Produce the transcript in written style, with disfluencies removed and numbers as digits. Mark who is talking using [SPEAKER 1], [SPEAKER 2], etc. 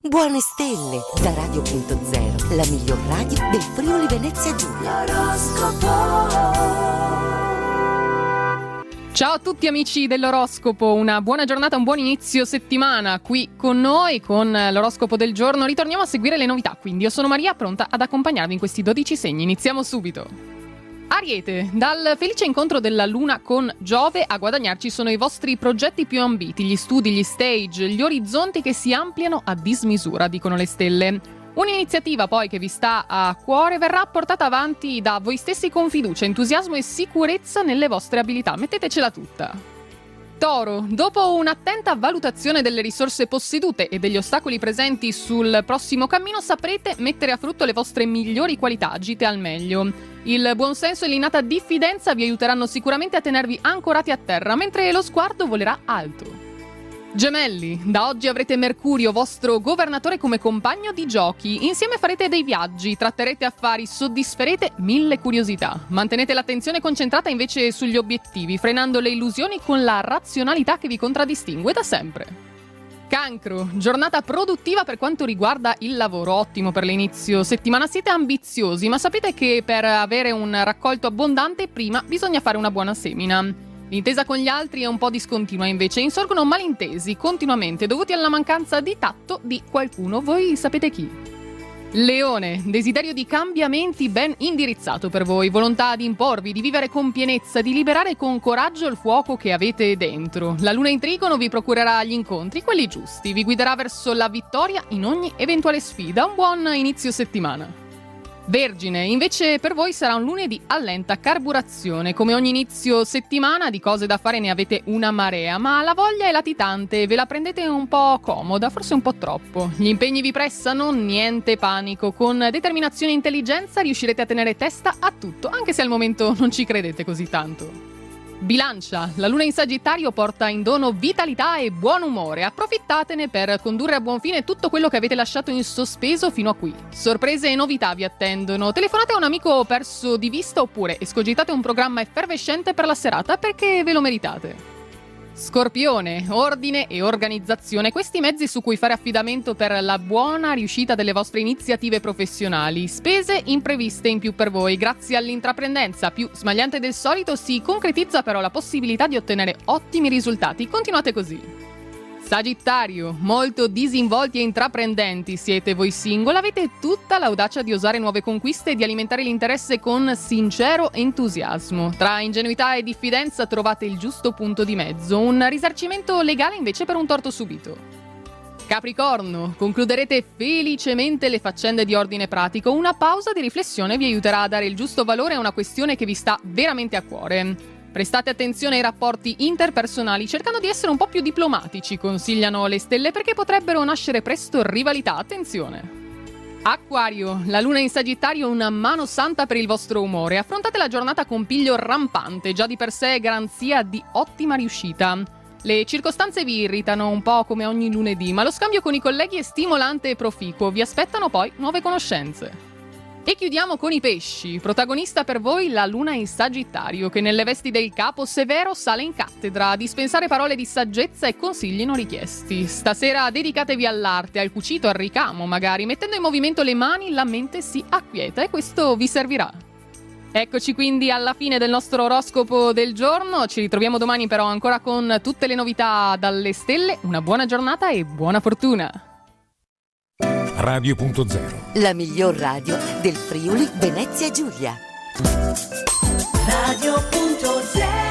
[SPEAKER 1] Buone stelle da Radio.0, la miglior radio del Friuli Venezia Giulia.
[SPEAKER 2] Ciao a tutti amici dell'oroscopo, una buona giornata, un buon inizio settimana qui con noi, con l'oroscopo del giorno. Ritorniamo a seguire le novità, quindi io sono Maria, pronta ad accompagnarvi in questi 12 segni. Iniziamo subito. Ariete, dal felice incontro della Luna con Giove a guadagnarci sono i vostri progetti più ambiti, gli studi, gli stage, gli orizzonti che si ampliano a dismisura, dicono le stelle. Un'iniziativa poi che vi sta a cuore verrà portata avanti da voi stessi con fiducia, entusiasmo e sicurezza nelle vostre abilità. Mettetecela tutta. Toro, dopo un'attenta valutazione delle risorse possedute e degli ostacoli presenti sul prossimo cammino, saprete mettere a frutto le vostre migliori qualità, agite al meglio. Il buonsenso e l'innata diffidenza vi aiuteranno sicuramente a tenervi ancorati a terra, mentre lo sguardo volerà alto. Gemelli, da oggi avrete Mercurio, vostro governatore, come compagno di giochi. Insieme farete dei viaggi, tratterete affari, soddisferete 1000 curiosità. Mantenete l'attenzione concentrata invece sugli obiettivi, frenando le illusioni con la razionalità che vi contraddistingue da sempre. Cancro, giornata produttiva per quanto riguarda il lavoro, ottimo per l'inizio settimana. Siete ambiziosi, ma sapete che per avere un raccolto abbondante prima bisogna fare una buona semina. L'intesa con gli altri è un po' discontinua, invece insorgono malintesi continuamente dovuti alla mancanza di tatto di qualcuno, voi sapete chi. Leone, desiderio di cambiamenti ben indirizzato per voi, volontà di imporvi, di vivere con pienezza, di liberare con coraggio il fuoco che avete dentro. La luna in trigono vi procurerà gli incontri, quelli giusti, vi guiderà verso la vittoria in ogni eventuale sfida. Un buon inizio settimana. Vergine, invece per voi sarà un lunedì a lenta carburazione. Come ogni inizio settimana di cose da fare ne avete una marea, ma la voglia è latitante e ve la prendete un po' comoda, forse un po' troppo. Gli impegni vi pressano? Niente panico, con determinazione e intelligenza riuscirete a tenere testa a tutto, anche se al momento non ci credete così tanto. Bilancia, la luna in Sagittario porta in dono vitalità e buon umore. Approfittatene per condurre a buon fine tutto quello che avete lasciato in sospeso fino a qui. Sorprese e novità vi attendono. Telefonate a un amico perso di vista oppure escogitate un programma effervescente per la serata perché ve lo meritate. Scorpione, ordine e organizzazione, questi mezzi su cui fare affidamento per la buona riuscita delle vostre iniziative professionali. Spese impreviste in più per voi, grazie all'intraprendenza più smagliante del solito si concretizza però la possibilità di ottenere ottimi risultati. Continuate così. Sagittario, molto disinvolti e intraprendenti siete voi single, avete tutta l'audacia di osare nuove conquiste e di alimentare l'interesse con sincero entusiasmo. Tra ingenuità e diffidenza trovate il giusto punto di mezzo, un risarcimento legale invece per un torto subito. Capricorno, concluderete felicemente le faccende di ordine pratico, una pausa di riflessione vi aiuterà a dare il giusto valore a una questione che vi sta veramente a cuore. Prestate attenzione ai rapporti interpersonali cercando di essere un po' più diplomatici, consigliano le stelle, perché potrebbero nascere presto rivalità, attenzione. Acquario, la luna in Sagittario è una mano santa per il vostro umore, affrontate la giornata con piglio rampante, già di per sé è garanzia di ottima riuscita. Le circostanze vi irritano un po' come ogni lunedì, ma lo scambio con i colleghi è stimolante e proficuo, vi aspettano poi nuove conoscenze. E chiudiamo con i pesci, protagonista per voi la luna in Sagittario, che nelle vesti del capo severo sale in cattedra a dispensare parole di saggezza e consigli non richiesti. Stasera dedicatevi all'arte, al cucito, al ricamo magari, mettendo in movimento le mani la mente si acquieta e questo vi servirà. Eccoci quindi alla fine del nostro oroscopo del giorno, ci ritroviamo domani però ancora con tutte le novità dalle stelle. Una buona giornata e buona fortuna!
[SPEAKER 3] Radio.0,
[SPEAKER 1] la miglior radio del Friuli Venezia Giulia.
[SPEAKER 4] Radio.0